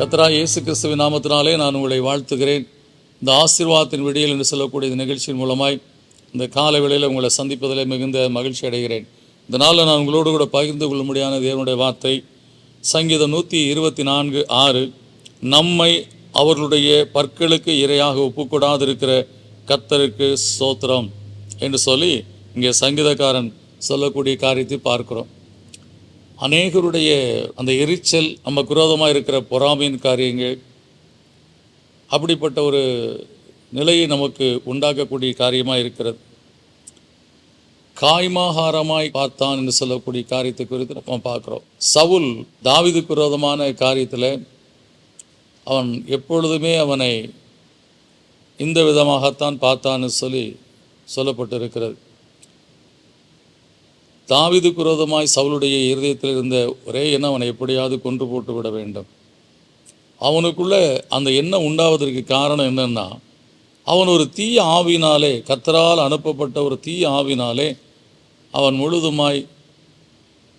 கர்த்தராகிய இயேசு கிறிஸ்துவின் நாமத்தினாலே நான் உங்களை வாழ்த்துகிறேன். இந்த ஆசீர்வாதத்தின் விடியல் என்று சொல்லக்கூடிய இந்த நிகழ்ச்சியின் மூலமாய் இந்த காலை வேளையில் உங்களை சந்திப்பதில் மிகுந்த மகிழ்ச்சி அடைகிறேன். இந்த நாளில் நான் உங்களோடு கூட பகிர்ந்து கொள்ளும்படியான தேவனுடைய வார்த்தை சங்கீதம் 124:6, நம்மை அவர்களுடைய பற்களுக்கு இரையாக ஒப்புக்கூடாதிருக்கிற கர்த்தருக்கு ஸ்தோத்திரம் என்று சொல்லி இங்கே சங்கீதக்காரன் சொல்லக்கூடிய காரியத்தை பார்க்கிறோம். அநேகருடைய அந்த எரிச்சல், நமக்கு விரோதமாக இருக்கிற பொறாமையின் காரியங்கள், அப்படிப்பட்ட ஒரு நிலையை நமக்கு உண்டாக்கக்கூடிய காரியமாக இருக்கிறது. காய்மாகாரமாய் பார்த்தான் என்று சொல்லக்கூடிய காரியத்தை குறித்து நம்ம பார்க்குறோம். சவுல் தாவீதுக்கு விரோதமான காரியத்தில் அவன் எப்பொழுதுமே அவனை இந்த விதமாகத்தான் பார்த்தான்னு சொல்லப்பட்டிருக்கிறது. தாவீதுக்கு விரோதமாய் சவுலுடைய இருதயத்தில் இருந்த ஒரே எண்ணம், அவனை எப்படியாவது கொன்று போட்டு விட வேண்டும். அவனுக்குள்ள அந்த எண்ணம் உண்டாவதற்கு காரணம் என்னன்னா, அவன் ஒரு தீய ஆவினாலே, கர்த்தரால் அனுப்பப்பட்ட ஒரு தீய ஆவினாலே அவன் முழுதுமாய்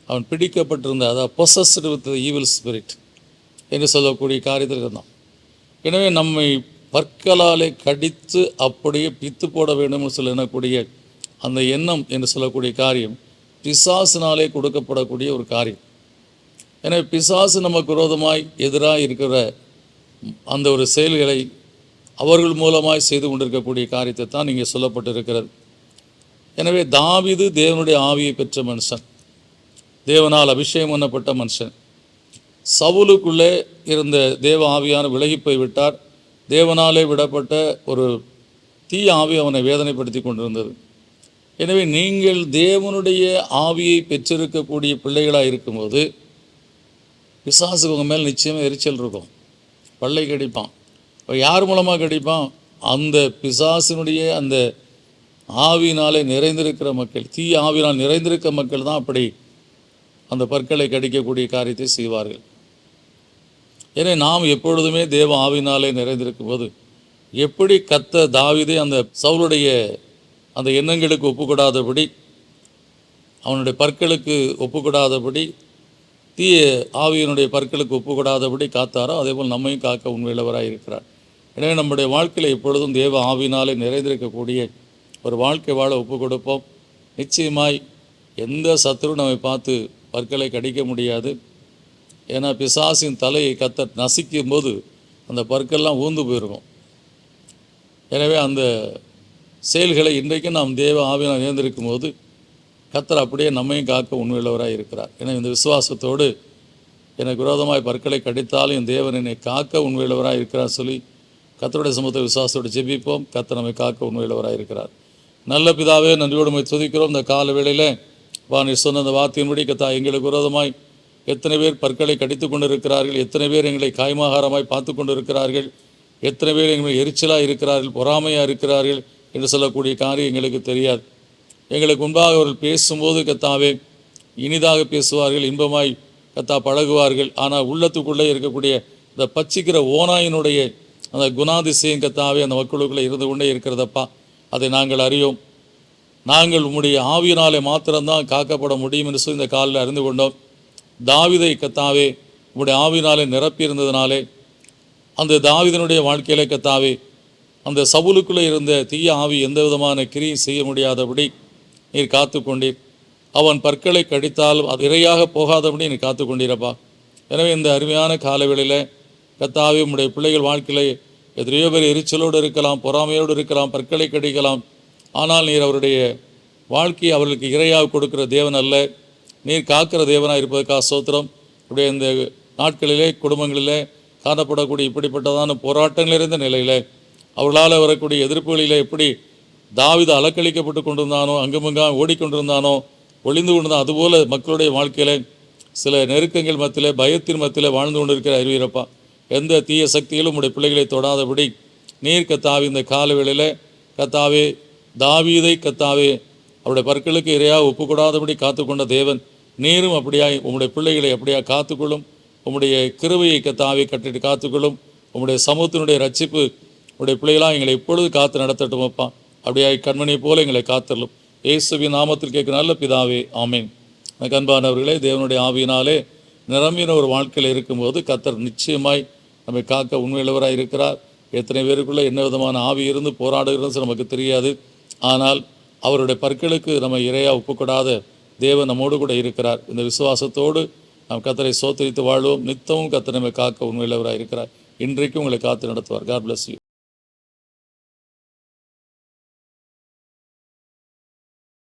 அவன் பிடிக்கப்பட்டிருந்த, அதாவது பொசஸ்டு வித் ஈவில் ஸ்பிரிட் என்று சொல்லக்கூடிய காரியத்தில் இருந்தான். எனவே நம்மை பற்களாலே கடித்து அப்படியே பித்து போட வேண்டும் சொல்லக்கூடிய அந்த எண்ணம் என்று சொல்லக்கூடிய காரியம் பிசாசினாலே கொடுக்கப்படக்கூடிய ஒரு காரியம். எனவே பிசாசு நமக்கு விரோதமாய் எதிராக இருக்கிற அந்த ஒரு செயல்களை அவர்கள் மூலமாய் செய்து கொண்டிருக்கக்கூடிய காரியத்தை தான் இங்கே சொல்லப்பட்டிருக்கிறது. எனவே தாவீது தேவனுடைய ஆவியை பெற்ற மனுஷன், தேவனால் அபிஷேகம் பண்ணப்பட்ட மனுஷன். சவுலுக்குள்ளே இருந்த தேவ ஆவியான விலகி போய்விட்டார். தேவனாலே விடப்பட்ட ஒரு தீய ஆவி அவனை வேதனைப்படுத்தி கொண்டிருந்தது. எனவே நீங்கள் தேவனுடைய ஆவியை பெற்றிருக்கக்கூடிய பிள்ளைகளாக இருக்கும்போது பிசாசுக்கு உங்கள் மேல் நிச்சயமாக எரிச்சல் இருக்கும், பல்லை கடிப்பான். இப்போ யார் மூலமாக கடிப்பான்? அந்த பிசாசினுடைய அந்த ஆவியினாலே நிறைந்திருக்கிற மக்கள், தீய ஆவியினால் நிறைந்திருக்கிற மக்கள் தான் அப்படி அந்த பற்களை கடிக்கக்கூடிய காரியத்தை செய்வார்கள். எனவே நாம் எப்பொழுதுமே தேவ ஆவியினாலே நிறைந்திருக்கும் போது எப்படி கர்த்தர் தாவீதை அந்த சவுலுடைய அந்த எண்ணங்களுக்கு ஒப்புக்கூடாதபடி, அவனுடைய பற்களுக்கு ஒப்புக்கூடாதபடி, தீய ஆவியினுடைய பற்களுக்கு ஒப்புக்கூடாதபடி காத்தாரோ, அதேபோல் நம்மையும் காக்க உண்மையுள்ளவராக இருக்கிறார். எனவே நம்முடைய வாழ்க்கையில் எப்பொழுதும் தேவ ஆவியினாலே நிறைந்திருக்கக்கூடிய ஒரு வாழ்க்கை வாழ ஒப்பு கொடுப்போம். நிச்சயமாய் எந்த சத்துரும் நம்மை பார்த்து பற்களை கடிக்க முடியாது. ஏன்னா பிசாசின் தலையை கர்த்தர் நசிக்கும் போது அந்த பற்கள்லாம் ஊந்து போயிருக்கும். எனவே அந்த செயல்களை இன்றைக்கும் நாம் தேவ ஆவியினால் நேர்ந்திருக்கும் போது கர்த்தர் அப்படியே நம்மையும் காக்க உண்மையுள்ளவராக இருக்கிறார். எனவே இந்த விசுவாசத்தோடு எனக்கு விரோதமாய் பற்களை கடித்தாலும் என் தேவன் என்னை காக்க உண்மையுள்ளவராக இருக்கிறார் சொல்லி கர்த்தருடைய சமூகத்தை விசுவாசத்தோடு ஜெபிப்போம். கர்த்தர் நம்மை காக்க உண்மையுள்ளவராக இருக்கிறார். நல்ல பிதாவே, நன்றியோடு நம்மை துதிக்கிறோம். இந்த கால வேளையில் நீர் சொன்ன அந்த வார்த்தையின்படி கர்த்தா, எங்களுக்கு விரோதமாய் எத்தனை பேர் பற்களை கடித்து கொண்டு இருக்கிறார்கள், எத்தனை பேர் எங்களை காய்மாகாரமாய் பார்த்து கொண்டு இருக்கிறார்கள், எத்தனை பேர் எங்களை எரிச்சலாக இருக்கிறார்கள், பொறாமையாக இருக்கிறார்கள் என்று சொல்லக்கூடிய காரியம் எங்களுக்கு தெரியாது. எங்களுக்கு முன்பாக அவர்கள் பேசும்போது கர்த்தாவே இனிதாக பேசுவார்கள், இன்பமாய் கர்த்தா பழகுவார்கள். ஆனால் உள்ளத்துக்குள்ளே இருக்கக்கூடிய இந்த பச்சிக்கிற ஓனாயினுடைய அந்த குணாதிசயம் கர்த்தாவே அந்த மக்களுக்குள்ளே இருந்து கொண்டே இருக்கிறதப்பா. அதை நாங்கள் அறியோம். நாங்கள் உம்முடைய ஆவியினாலே மாத்திரம்தான் காக்கப்பட முடியும் என்று சொல்லி இந்த காலில் அறிந்து கொண்டோம். தாவீதை கர்த்தாவே உம்முடைய ஆவியினாலே நிரப்பியிருந்ததினாலே அந்த தாவீதினுடைய வாழ்க்கையிலே கர்த்தாவே அந்த சவுலுக்குள்ளே இருந்த தீய ஆவி எந்த விதமான கிரியை செய்ய முடியாதபடி நீர் காத்து கொண்டீர். அவன் பற்களை கடித்தாலும் அது இரையாக போகாதபடி நீர் காத்து கொண்டீரப்பா. எனவே இந்த அருமையான காலவெளியில் கர்த்தாவே உம்முடைய பிள்ளைகள் வாழ்க்கையிலே எத்தனையோ பேர் எரிச்சலோடு இருக்கலாம், பொறாமையோடு இருக்கலாம், பற்களை கடிக்கலாம். ஆனால் நீர் அவருடைய வாழ்க்கையை அவர்களுக்கு இரையாக கொடுக்கிற தேவன் அல்ல, நீர் காக்கிற தேவனாக இருப்பதற்காக ஸ்தோத்திரம். இப்படியே இந்த நாட்களிலே குடும்பங்களிலே காணப்படக்கூடிய இப்படிப்பட்டதான போராட்டங்கள் இருந்த நிலையில் அவர்களால் வரக்கூடிய எதிர்ப்புகளில் எப்படி தாவீது அலக்களிக்கப்பட்டு கொண்டிருந்தானோ, அங்குமங்காக ஓடிக்கொண்டிருந்தானோ, ஒளிந்து கொண்டிருந்தான், அதுபோல் மக்களுடைய வாழ்க்கையில் சில நெருக்கங்கள் மத்தியில், பயத்தின் மத்தியில் வாழ்ந்து கொண்டிருக்கிற அறிவீரப்பா. எந்த தீய சக்திகளும் உடைய பிள்ளைகளை தொடாதபடி நீர் கர்த்தாவே இந்த காலவேளையில் கர்த்தாவே தாவீதை கர்த்தாவே அவருடைய பற்களுக்கு இரையாக ஒப்புக்கூடாதபடி காத்துக்கொண்ட தேவன், நீரும் அப்படியாய் உம்முடைய பிள்ளைகளை அப்படியா காத்துக்கொள்ளும். உம்முடைய கிருபையை கர்த்தாவே கட்டிட்டு காத்துக்கொள்ளும். உம்முடைய சமூகத்தினுடைய ரட்சிப்பு உடைய பிள்ளைகளாக எங்களை எப்பொழுது காத்து நடத்தட்டும் அப்பா. அப்படியாய் கண்மணியை போல எங்களை காத்தரலும். இயேசுவின் நாமத்தில் கேட்க நல்ல பிதாவே, ஆமீன். அன்பானவர்களே, தேவனுடைய ஆவியினாலே நிரம்பின ஒரு வாழ்க்கையில் இருக்கும்போது கர்த்தர் நிச்சயமாய் நம்மை காக்க உண்மையுள்ளவராக இருக்கிறார். எத்தனை பேருக்குள்ளே என்ன விதமான ஆவி இருந்து போராடுகிறது நமக்கு தெரியாது. ஆனால் அவருடைய பற்களுக்கு நம்ம இறையாக ஒப்புக்கூடாத தேவன் நம்மோடு கூட இருக்கிறார். இந்த விசுவாசத்தோடு நாம் கர்த்தரை சோத்தரித்து வாழ்வோம். நித்தமும் கர்த்தர் நம்மை காக்க உண்மையுள்ளவராக இருக்கிறார். இன்றைக்கும் உங்களை காத்து நடத்துவார். God bless you.